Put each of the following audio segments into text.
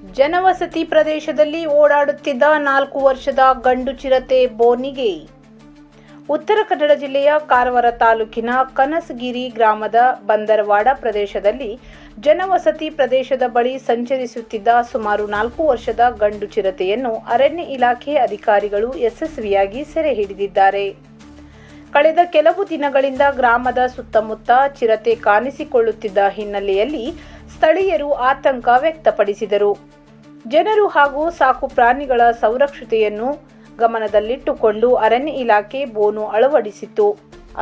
ಜನವಸತಿ ಪ್ರದೇಶದಲ್ಲಿ ಓಡಾಡುತ್ತಿದ್ದ 4 ವರ್ಷದ ಗಂಡು ಚಿರತೆ ಬೋನಿಗೆ. ಉತ್ತರ ಕನ್ನಡ ಜಿಲ್ಲೆಯ ಕಾರವಾರ ತಾಲೂಕಿನ ಕನಸಗಿರಿ ಗ್ರಾಮದ ಬಂದರವಾಡ ಪ್ರದೇಶದಲ್ಲಿ ಜನವಸತಿ ಪ್ರದೇಶದ ಬಳಿ ಸಂಚರಿಸುತ್ತಿದ್ದ ಸುಮಾರು 4 ವರ್ಷದ ಗಂಡು ಚಿರತೆಯನ್ನು ಅರಣ್ಯ ಇಲಾಖೆ ಅಧಿಕಾರಿಗಳು ಯಶಸ್ವಿಯಾಗಿ ಸೆರೆ ಹಿಡಿದಿದ್ದಾರೆ. ಕಳೆದ ಕೆಲವು ದಿನಗಳಿಂದ ಗ್ರಾಮದ ಸುತ್ತಮುತ್ತ ಚಿರತೆ ಕಾಣಿಸಿಕೊಳ್ಳುತ್ತಿದ್ದ ಹಿನ್ನೆಲೆಯಲ್ಲಿ ಸ್ಥಳೀಯರು ಆತಂಕ ವ್ಯಕ್ತಪಡಿಸಿದರು. ಜನರು ಹಾಗೂ ಸಾಕು ಪ್ರಾಣಿಗಳ ಸಂರಕ್ಷತೆಯನ್ನು ಗಮನದಲ್ಲಿಟ್ಟುಕೊಂಡು ಅರಣ್ಯ ಇಲಾಖೆ ಬೋನು ಅಳವಡಿಸಿತ್ತು.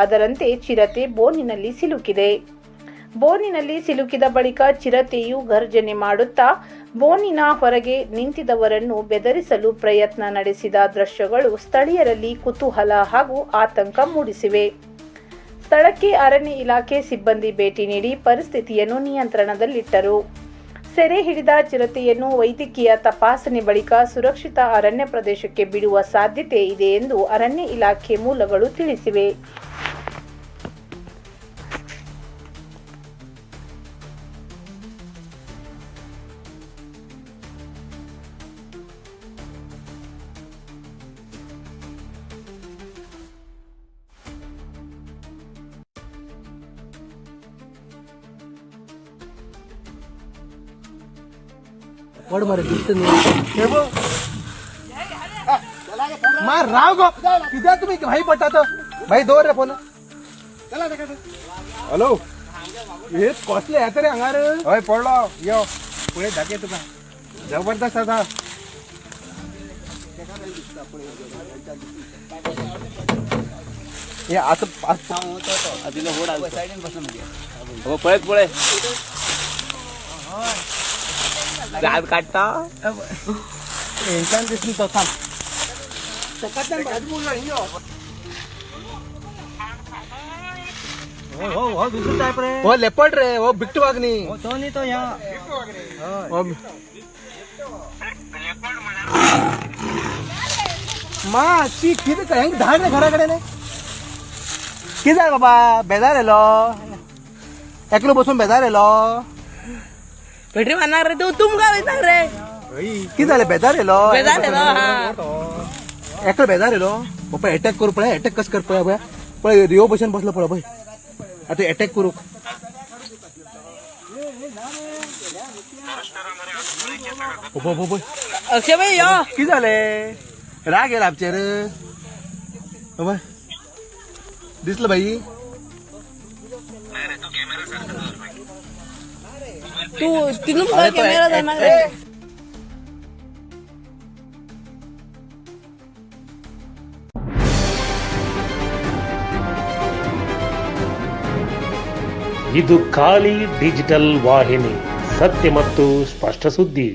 ಅದರಂತೆ ಚಿರತೆ ಬೋನಿನಲ್ಲಿ ಸಿಲುಕಿದೆ. ಬೋನಿನಲ್ಲಿ ಸಿಲುಕಿದ ಬಳಿಕ ಚಿರತೆಯು ಗರ್ಜನೆ ಮಾಡುತ್ತಾ ಬೋನಿನ ಹೊರಗೆ ನಿಂತಿದ್ದವರನ್ನು ಬೆದರಿಸಲು ಪ್ರಯತ್ನ ನಡೆಸಿದ ದೃಶ್ಯಗಳು ಸ್ಥಳೀಯರಲ್ಲಿ ಕುತೂಹಲ ಹಾಗೂ ಆತಂಕ ಮೂಡಿಸಿವೆ. ಸ್ಥಳಕ್ಕೆ ಅರಣ್ಯ ಇಲಾಖೆ ಸಿಬ್ಬಂದಿ ಭೇಟಿ ನೀಡಿ ಪರಿಸ್ಥಿತಿಯನ್ನು ನಿಯಂತ್ರಣದಲ್ಲಿಟ್ಟರು. ಸೆರೆ ಹಿಡಿದ ಚಿರತೆಯನ್ನು ವೈದ್ಯಕೀಯ ತಪಾಸಣೆ ಬಳಿಕ ಸುರಕ್ಷಿತ ಅರಣ್ಯ ಪ್ರದೇಶಕ್ಕೆ ಬಿಡುವ ಸಾಧ್ಯತೆ ಇದೆ ಎಂದು ಅರಣ್ಯ ಇಲಾಖೆ ಮೂಲಗಳು ತಿಳಿಸಿವೆ. वड मारे दिसत नाही मार राव गो किती तुम्ही भाई पटात भाई दोर रे फोन हॅलो हे कसले आहे रे अंगार होय पडलो यो पुढे धाके तुका जबरदस्त आता हे आता आदिला होड आलो साइडने बसला म्हणजे हो पळत पळे जात काढता इंसान दिसून तो थांब सकटन बाजू नाही हो हो दुसरं टाइप रे हो लेपर्ड रे हो बिट्टू वागनी हो तो नाही तो या हो मा ची किती काय धाड रे घराकडे ने किती आहे बाबा बेजार एलो एकलो बसून बेजार एलो पेटरी मारणार रे तू तुम का बेजार रे किती झाले बेजार एलो हा एकटं बेजार एलो पप्पा अटॅक करू पळे अटॅक कस कर पळे पळे रिओ बसून बसलो पळे भाई आता अटॅक करू अक्षय भाई यो किती झाले राग गेला आमच्या रे बाबा दिसलं भाई तू तिनून का कॅमेरा जाणार रे ಇದು ಖಾಲಿ ಡಿಜಿಟಲ್ ವಾಹಿನಿ, ಸತ್ಯ ಮತ್ತು ಸ್ಪಷ್ಟ ಸುದ್ದಿ.